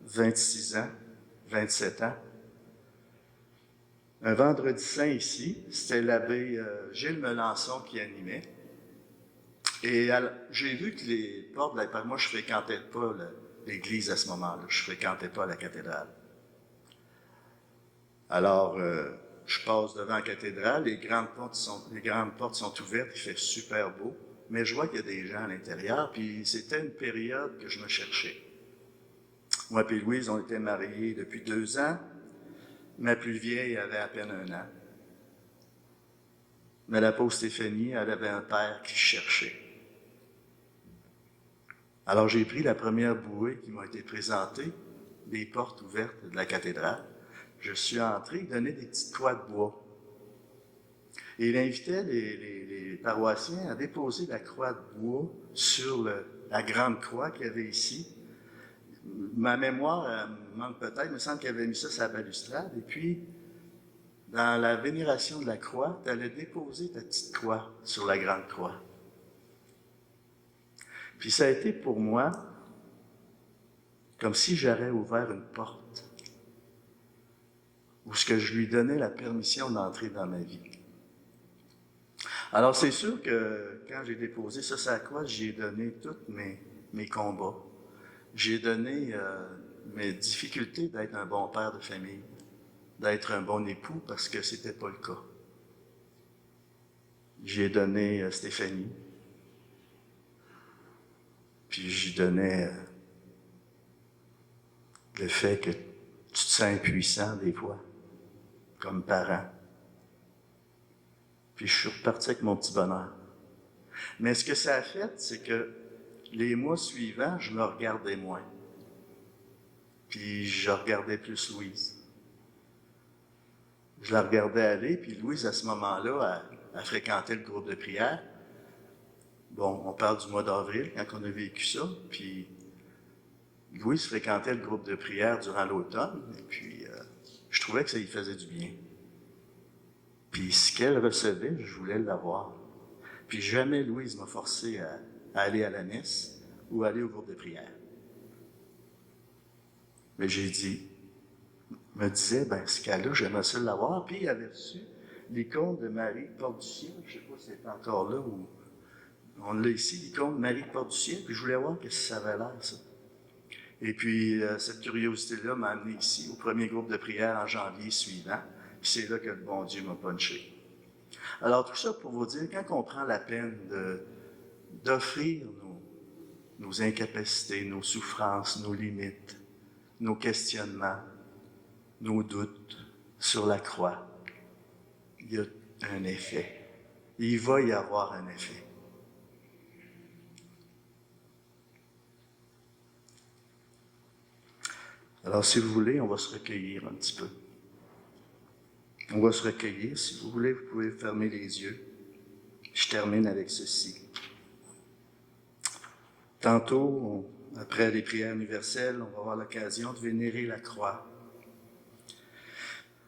26 ans, 27 ans, un vendredi saint ici, c'était l'abbé Gilles Melançon qui animait. Et j'ai vu que les portes de la... Moi, je ne fréquentais pas l'église à ce moment-là. Je ne fréquentais pas la cathédrale. Alors, je passe devant la cathédrale, les grandes portes sont ouvertes, il fait super beau, mais je vois qu'il y a des gens à l'intérieur, puis c'était une période que je me cherchais. Moi et Louise, on était mariés depuis 2 ans. Ma plus vieille avait à peine 1 an. Mais la pauvre Stéphanie, elle avait un père qui cherchait. Alors j'ai pris la première bouée qui m'a été présentée, des portes ouvertes de la cathédrale. Je suis entré, il donnait des petites croix de bois. Et il invitait les paroissiens à déposer la croix de bois sur la grande croix qu'il y avait ici. Ma mémoire manque peut-être, il me semble qu'il avait mis ça sur la balustrade. Et puis, dans la vénération de la croix, tu allais déposer ta petite croix sur la grande croix. Puis ça a été pour moi comme si j'aurais ouvert une porte où ce que je lui donnais la permission d'entrer dans ma vie. Alors c'est sûr que quand j'ai déposé ça sur la croix, j'y ai donné tous mes combats. J'ai donné mes difficultés d'être un bon père de famille, d'être un bon époux, parce que c'était pas le cas. J'ai donné Stéphanie, puis j'y donnais le fait que tu te sens impuissant des fois, comme parent. Puis je suis reparti avec mon petit bonheur. Mais ce que ça a fait, c'est que les mois suivants, je me regardais moins. Puis je regardais plus Louise. Je la regardais aller, puis Louise, à ce moment-là, elle fréquentait le groupe de prière. Bon, on parle du mois d'avril, quand on a vécu ça, puis Louise fréquentait le groupe de prière durant l'automne, et puis je trouvais que ça lui faisait du bien. Puis ce qu'elle recevait, je voulais l'avoir. Puis jamais Louise m'a forcé à aller à la messe ou aller au groupe de prière. Mais j'ai dit, me disais, ce cas-là, j'aimerais ça l'avoir. Puis il avait reçu l'icône de Marie, Porte du Ciel. Je ne sais pas si c'est encore là ou on l'a ici, l'icône de Marie, Porte du Ciel. Puis je voulais voir ce que ça avait l'air, ça. Et puis cette curiosité-là m'a amené ici, au premier groupe de prière en janvier suivant. Puis c'est là que le bon Dieu m'a punché. Alors tout ça pour vous dire, quand on prend la peine d'offrir nos incapacités, nos souffrances, nos limites, nos questionnements, nos doutes sur la croix, il y a un effet. Il va y avoir un effet. Alors, si vous voulez, on va se recueillir un petit peu. On va se recueillir. Si vous voulez, vous pouvez fermer les yeux. Je termine avec ceci. Tantôt, après les prières universelles, on va avoir l'occasion de vénérer la croix.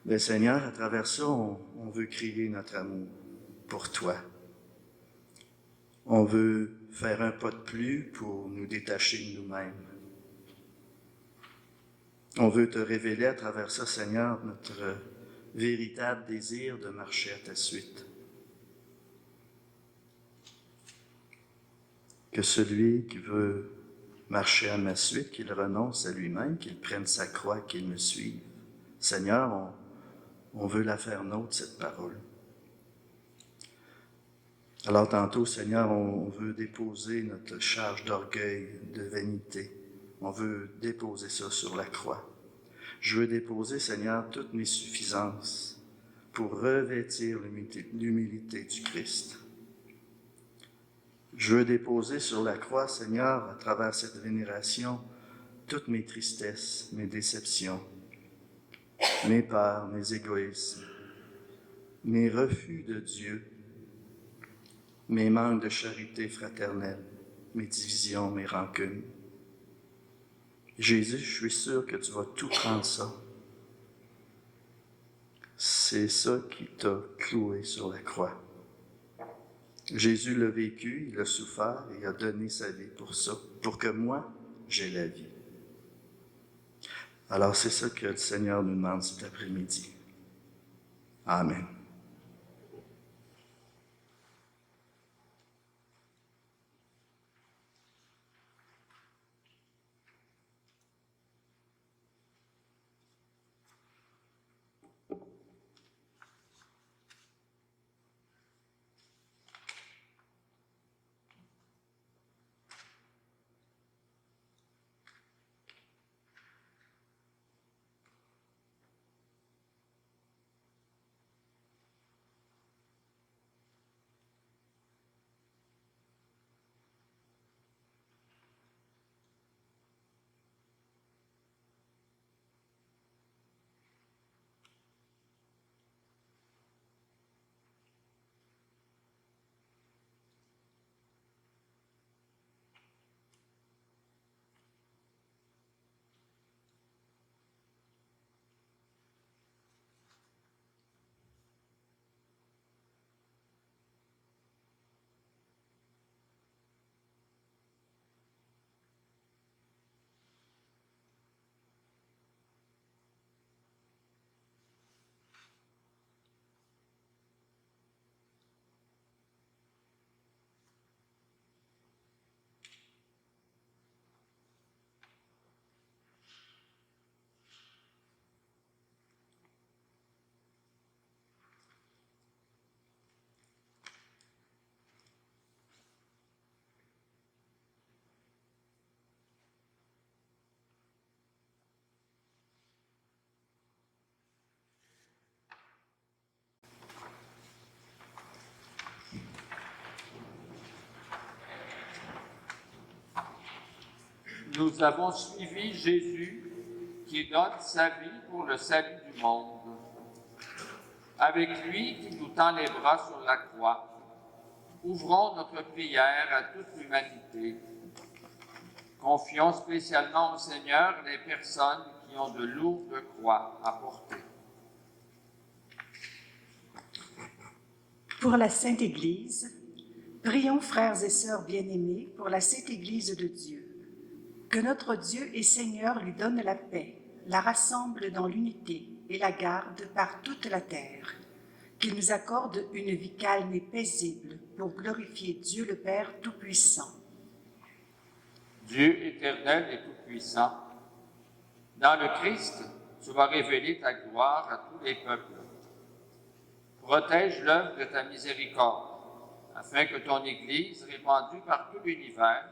Le Seigneur, à travers ça, on veut crier notre amour pour toi. On veut faire un pas de plus pour nous détacher de nous-mêmes. On veut te révéler à travers ça, Seigneur, notre véritable désir de marcher à ta suite. Que celui qui veut marcher à ma suite, qu'il renonce à lui-même, qu'il prenne sa croix, qu'il me suive. Seigneur, on veut la faire nôtre, cette parole. Alors tantôt, Seigneur, on veut déposer notre charge d'orgueil, de vanité. On veut déposer ça sur la croix. Je veux déposer, Seigneur, toutes mes suffisances pour revêtir l'humilité du Christ. Je veux déposer sur la croix, Seigneur, à travers cette vénération, toutes mes tristesses, mes déceptions, mes peurs, mes égoïsmes, mes refus de Dieu, mes manques de charité fraternelle, mes divisions, mes rancunes. Jésus, je suis sûr que tu vas tout prendre ça. C'est ça qui t'a cloué sur la croix. Jésus l'a vécu, il a souffert et il a donné sa vie pour ça, pour que moi, j'ai la vie. Alors c'est ça que le Seigneur nous demande cet après-midi. Amen. Nous avons suivi Jésus qui donne sa vie pour le salut du monde. Avec lui qui nous tend les bras sur la croix, ouvrons notre prière à toute l'humanité. Confions spécialement au Seigneur les personnes qui ont de lourdes croix à porter. Pour la Sainte Église, prions, frères et sœurs bien-aimés, pour la Sainte Église de Dieu. Que notre Dieu et Seigneur lui donne la paix, la rassemble dans l'unité et la garde par toute la terre. Qu'il nous accorde une vie calme et paisible pour glorifier Dieu le Père Tout-Puissant. Dieu éternel et tout-puissant, dans le Christ, tu vas révéler ta gloire à tous les peuples. Protège l'œuvre de ta miséricorde, afin que ton Église, répandue par tout l'univers,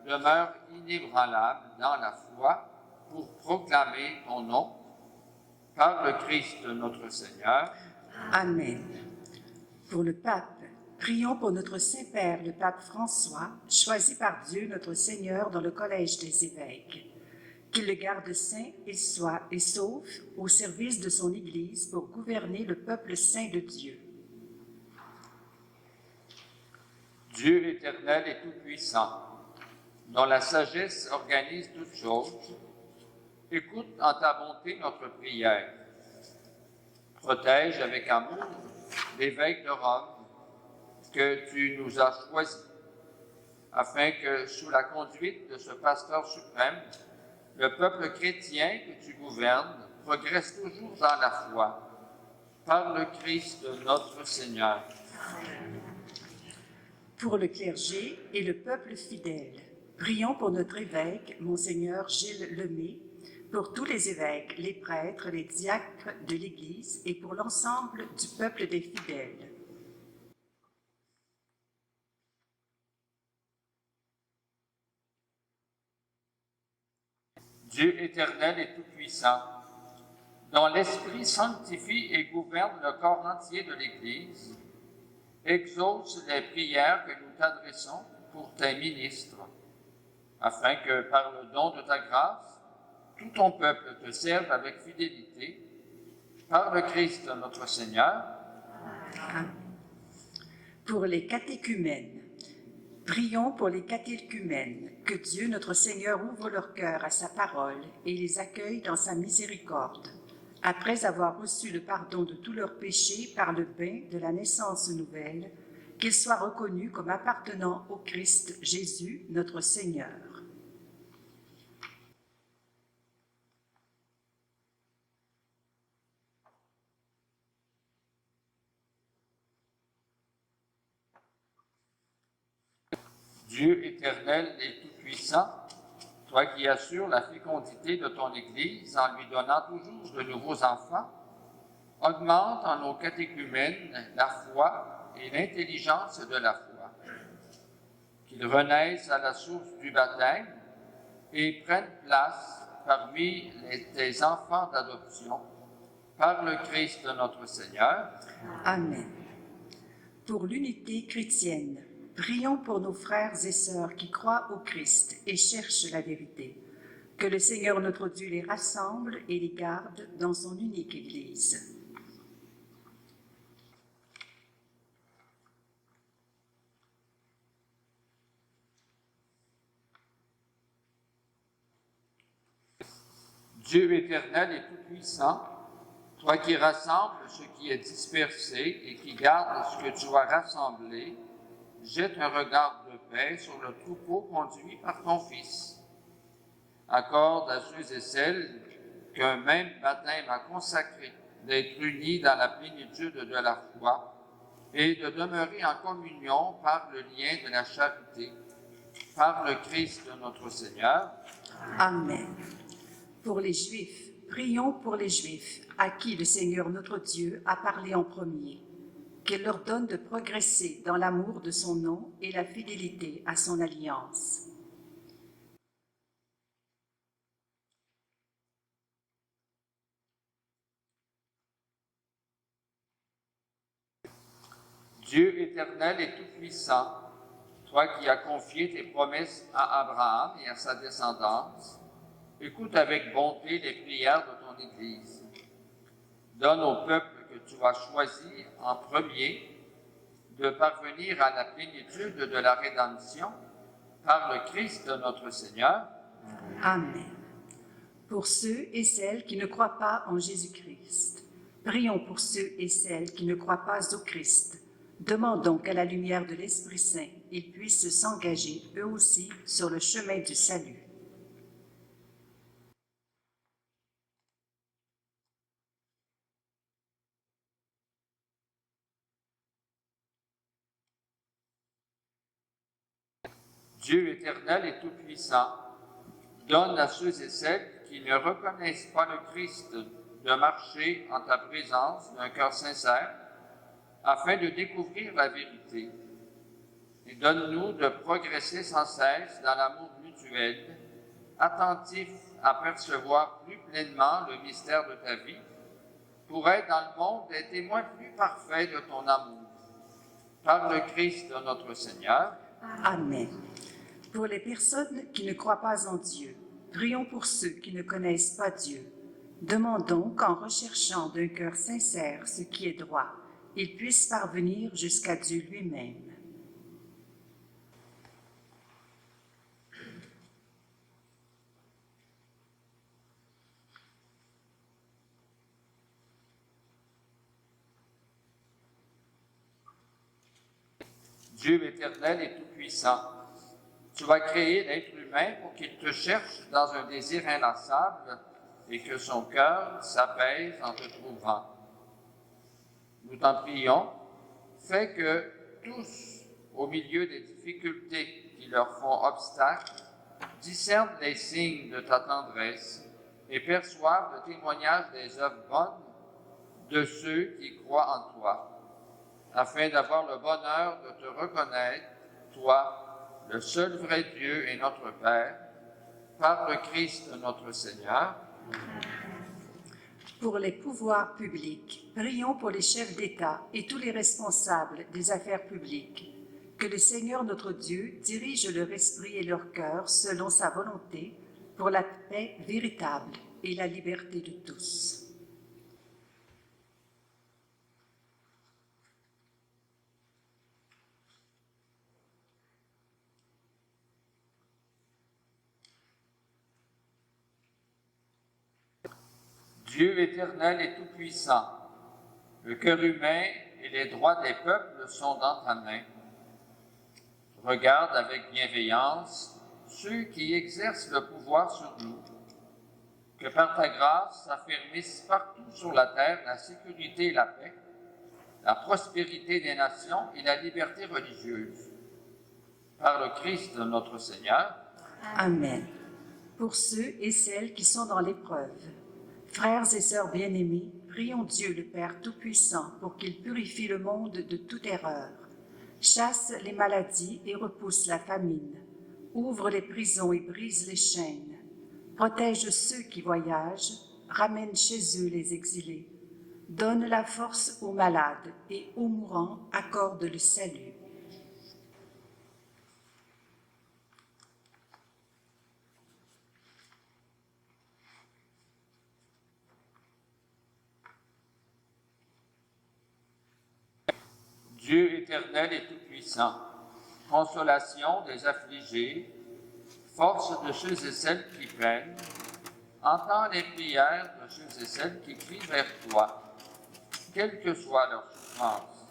demeure inébranlable dans la foi pour proclamer ton nom, par le Christ notre Seigneur. Amen. Pour le pape, prions pour notre Saint-Père, le pape François, choisi par Dieu notre Seigneur dans le collège des évêques. Qu'il le garde saint et sauf au service de son Église pour gouverner le peuple saint de Dieu. Dieu éternel et tout-puissant, dont la sagesse organise toutes choses, écoute en ta bonté notre prière. Protège avec amour l'évêque de Rome que tu nous as choisi, afin que, sous la conduite de ce pasteur suprême, le peuple chrétien que tu gouvernes progresse toujours dans la foi, par le Christ notre Seigneur. Pour le clergé et le peuple fidèle, prions pour notre évêque, Monseigneur Gilles Lemay, pour tous les évêques, les prêtres, les diacres de l'Église et pour l'ensemble du peuple des fidèles. Dieu éternel et tout-puissant, dont l'Esprit sanctifie et gouverne le corps entier de l'Église, exauce les prières que nous t'adressons pour tes ministres, afin que par le don de ta grâce, tout ton peuple te serve avec fidélité, par le Christ notre Seigneur. Pour les catéchumènes, prions pour les catéchumènes, que Dieu notre Seigneur ouvre leur cœur à sa parole et les accueille dans sa miséricorde, après avoir reçu le pardon de tous leurs péchés par le bain de la naissance nouvelle, qu'ils soient reconnus comme appartenant au Christ Jésus notre Seigneur. Dieu éternel et tout-puissant, toi qui assures la fécondité de ton Église en lui donnant toujours de nouveaux enfants, augmente en nos catéchumènes la foi et l'intelligence de la foi, qu'ils renaissent à la source du baptême et prennent place parmi tes enfants d'adoption, par le Christ notre Seigneur. Amen. Pour l'unité chrétienne, prions pour nos frères et sœurs qui croient au Christ et cherchent la vérité. Que le Seigneur notre Dieu les rassemble et les garde dans son unique Église. Dieu éternel et tout-puissant, toi qui rassembles ce qui est dispersé et qui gardes ce que tu as rassemblé, jette un regard de paix sur le troupeau conduit par ton Fils. Accorde à ceux et celles qu'un même baptême a consacré d'être unis dans la plénitude de la foi et de demeurer en communion par le lien de la charité, par le Christ notre Seigneur. Amen. Pour les Juifs, prions pour les Juifs à qui le Seigneur notre Dieu a parlé en premier, qu'il leur donne de progresser dans l'amour de son nom et la fidélité à son alliance. Dieu éternel et tout-puissant, toi qui as confié tes promesses à Abraham et à sa descendance, écoute avec bonté les prières de ton Église. Donne au peuple que tu as choisi en premier de parvenir à la plénitude de la rédemption par le Christ notre Seigneur. Amen. Pour ceux et celles qui ne croient pas en Jésus-Christ, prions pour ceux et celles qui ne croient pas au Christ. Demandons qu'à la lumière de l'Esprit Saint, ils puissent s'engager eux aussi sur le chemin du salut. Dieu éternel et tout-puissant, donne à ceux et celles qui ne reconnaissent pas le Christ de marcher en ta présence d'un cœur sincère, afin de découvrir la vérité. Et donne-nous de progresser sans cesse dans l'amour mutuel, attentifs à percevoir plus pleinement le mystère de ta vie, pour être dans le monde des témoins plus parfaits de ton amour. Par le Christ notre Seigneur. Amen. Pour les personnes qui ne croient pas en Dieu, prions pour ceux qui ne connaissent pas Dieu. Demandons qu'en recherchant d'un cœur sincère ce qui est droit, ils puissent parvenir jusqu'à Dieu lui-même. Dieu éternel et tout-puissant, tu as créé l'être humain pour qu'il te cherche dans un désir inlassable et que son cœur s'apaise en te trouvant. Nous t'en prions, fais que tous, au milieu des difficultés qui leur font obstacle, discernent les signes de ta tendresse et perçoivent le témoignage des œuvres bonnes de ceux qui croient en toi, afin d'avoir le bonheur de te reconnaître, toi, le seul vrai Dieu et notre Père, par le Christ notre Seigneur. Pour les pouvoirs publics, prions pour les chefs d'État et tous les responsables des affaires publiques. Que le Seigneur notre Dieu dirige leur esprit et leur cœur selon sa volonté pour la paix véritable et la liberté de tous. Dieu éternel et tout-puissant, le cœur humain et les droits des peuples sont dans ta main. Regarde avec bienveillance ceux qui exercent le pouvoir sur nous. Que par ta grâce s'affermisse partout sur la terre la sécurité et la paix, la prospérité des nations et la liberté religieuse. Par le Christ notre Seigneur. Amen. Pour ceux et celles qui sont dans l'épreuve, frères et sœurs bien-aimés, prions Dieu le Père Tout-Puissant pour qu'il purifie le monde de toute erreur, chasse les maladies et repousse la famine, ouvre les prisons et brise les chaînes, protège ceux qui voyagent, ramène chez eux les exilés, donne la force aux malades et aux mourants accorde le salut. Dieu éternel et tout-puissant, consolation des affligés, force de ceux et celles qui peinent, entends les prières de ceux et celles qui crient vers toi, quelle que soit leur souffrance.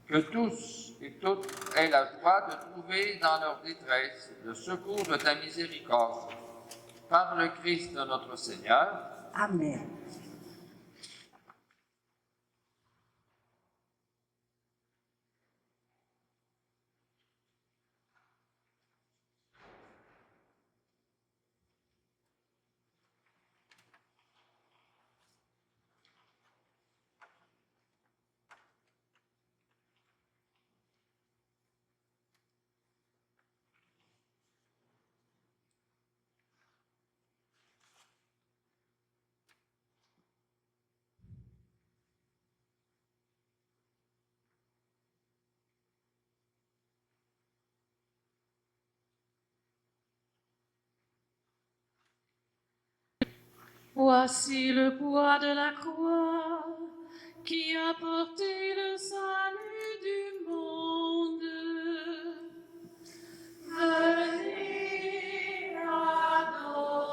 Que tous et toutes aient la joie de trouver dans leur détresse le secours de ta miséricorde. Par le Christ notre Seigneur. Amen. Voici le poids de la croix qui a porté le salut du monde. Venez, adorons.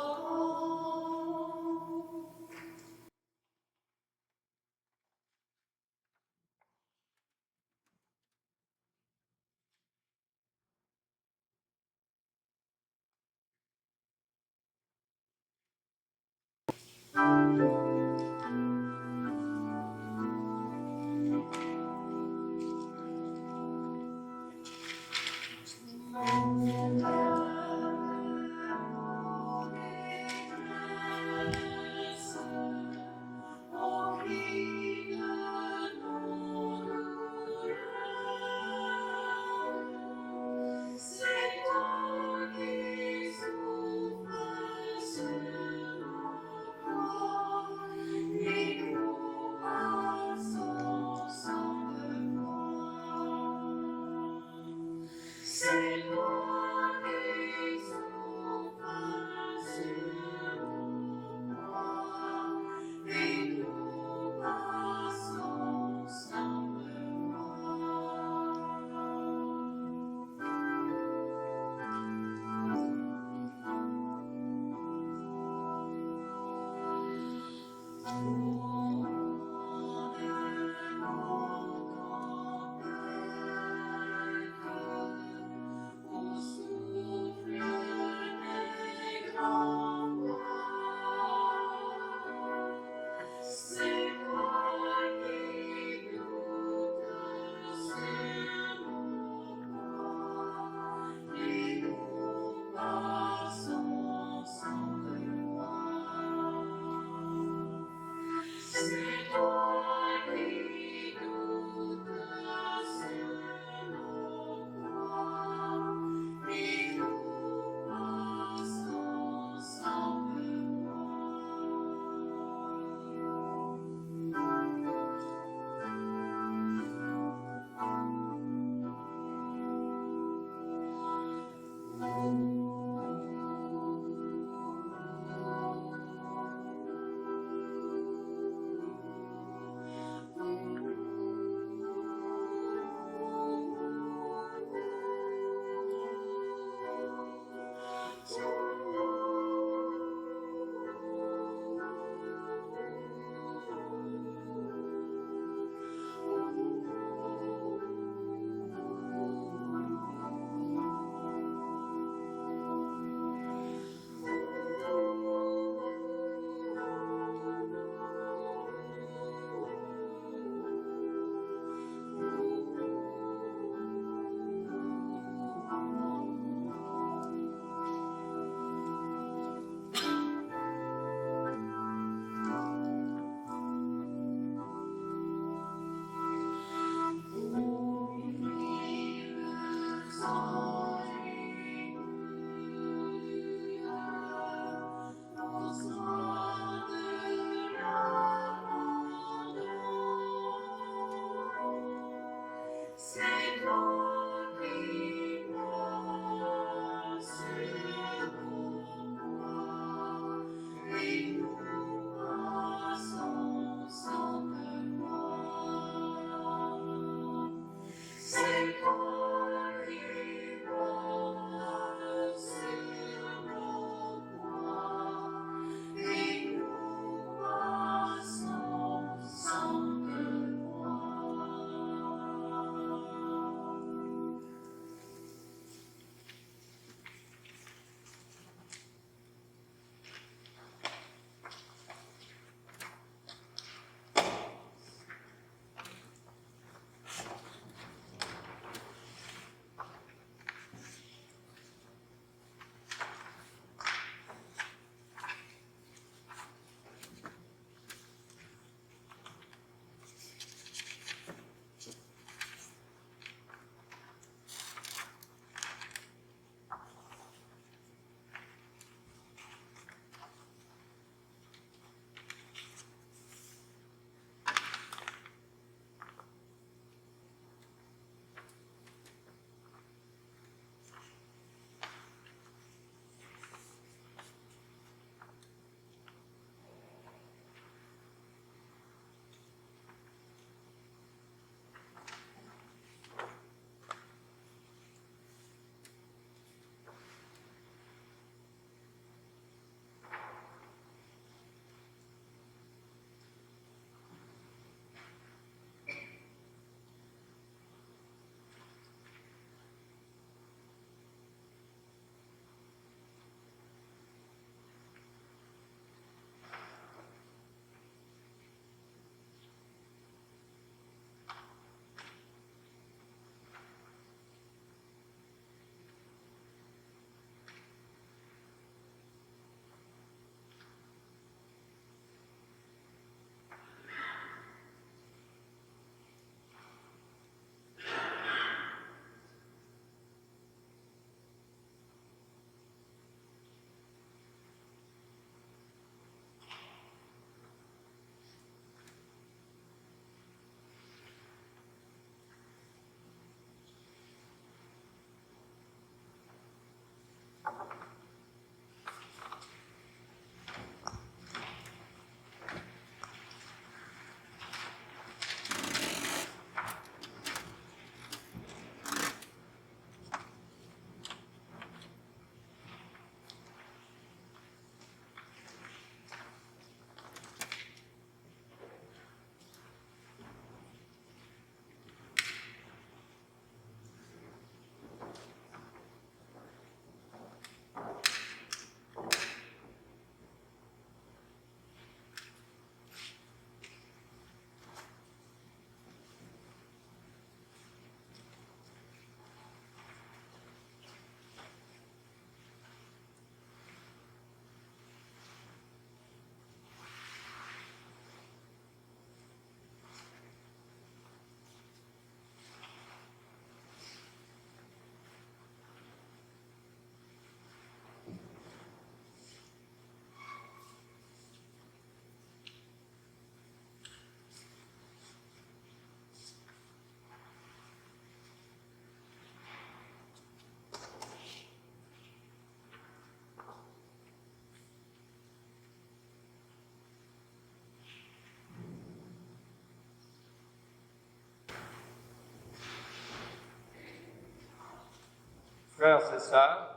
Frères et sœurs,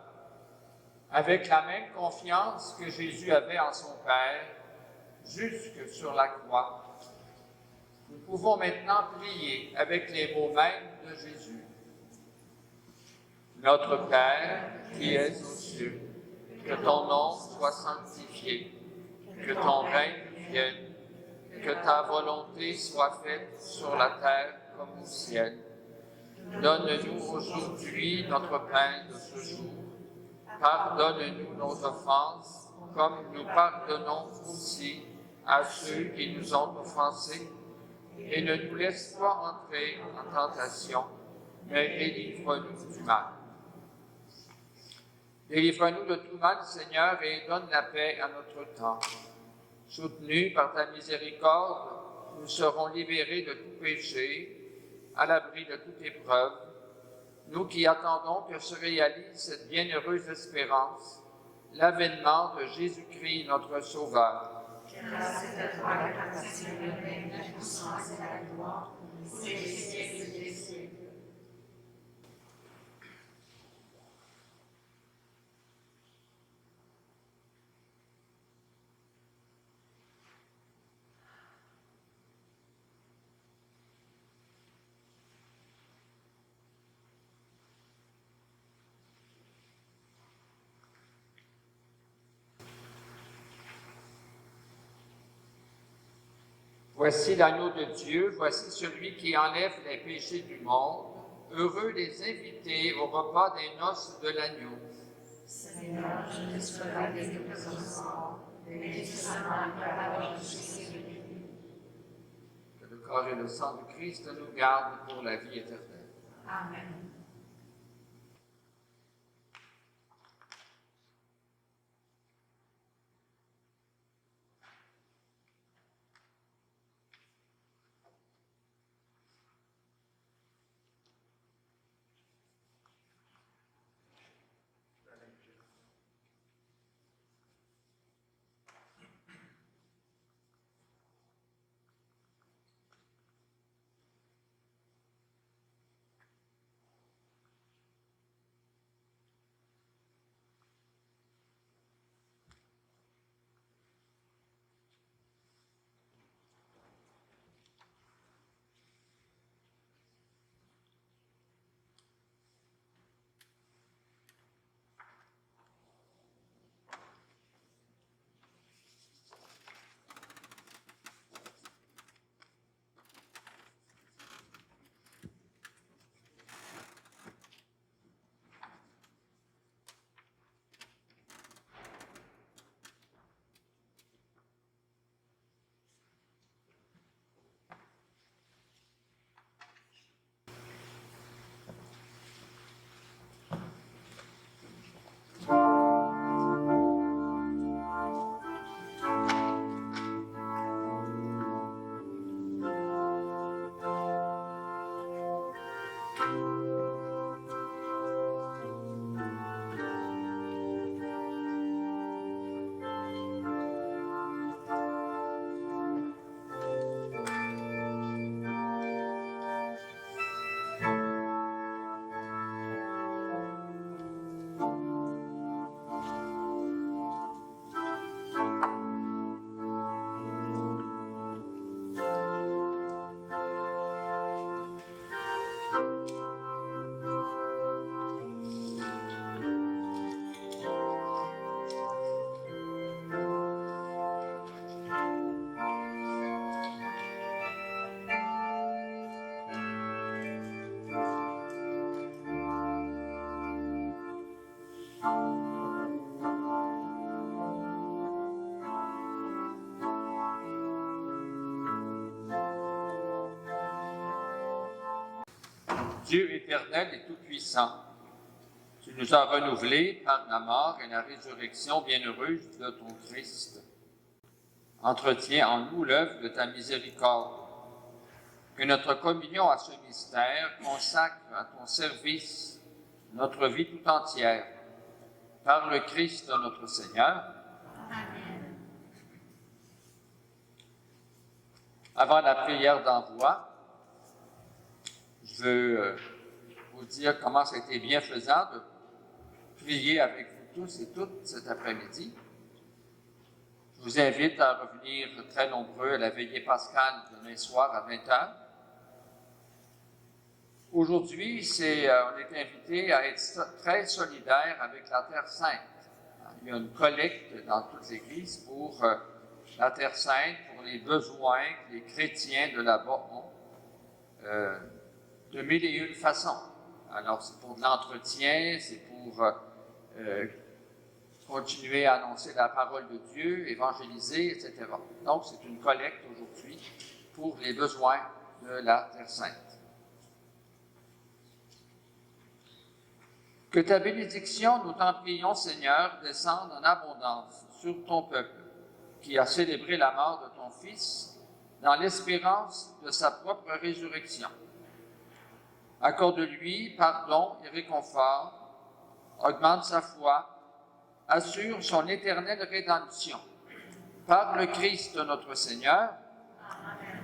avec la même confiance que Jésus avait en son Père, jusque sur la croix, nous pouvons maintenant prier avec les mots mêmes de Jésus. Notre Père qui es aux cieux, que ton nom soit sanctifié, que ton règne vienne, que ta volonté soit faite sur la terre comme au ciel. Donne-nous aujourd'hui notre pain de ce jour. Pardonne-nous nos offenses, comme nous pardonnons aussi à ceux qui nous ont offensés. Et ne nous laisse pas entrer en tentation, mais délivre-nous du mal. Délivre-nous de tout mal, Seigneur, et donne la paix à notre temps. Soutenus par ta miséricorde, nous serons libérés de tout péché, à l'abri de toute épreuve, nous qui attendons que se réalise cette bienheureuse espérance, l'avènement de Jésus-Christ, notre Sauveur. Grâce à toi, la grâce et le règne, la puissance et la gloire, pour les siècles des siècles. Voici l'agneau de Dieu, voici celui qui enlève les péchés du monde. Heureux les invités au repas des noces de l'agneau. Seigneur, je ne serai pas digne de ton sang, mais dis seulement une parole, je serai guéri. Que le corps et le sang du Christ nous gardent pour la vie éternelle. Amen. Dieu éternel et tout-puissant, tu nous as renouvelés par la mort et la résurrection bienheureuse de ton Christ. Entretiens en nous l'œuvre de ta miséricorde. Que notre communion à ce mystère consacre à ton service notre vie tout entière. Par le Christ notre Seigneur. Amen. Avant la prière d'envoi, je veux vous dire comment ça a été bienfaisant de prier avec vous tous et toutes cet après-midi. Je vous invite à revenir très nombreux à la veillée pascale demain soir à 20h. Aujourd'hui, on est invité à être très solidaire avec la Terre Sainte. Il y a une collecte dans toute l'Église pour la Terre Sainte, pour les besoins que les chrétiens de là-bas ont, de mille et une façons. Alors, c'est pour de l'entretien, c'est pour continuer à annoncer la parole de Dieu, évangéliser, etc. Donc, c'est une collecte aujourd'hui pour les besoins de la Terre Sainte. Que ta bénédiction, nous t'en prions, Seigneur, descende en abondance sur ton peuple, qui a célébré la mort de ton Fils dans l'espérance de sa propre résurrection. Accorde-lui pardon et réconfort, augmente sa foi, assure son éternelle rédemption. Par le Christ notre Seigneur. Amen.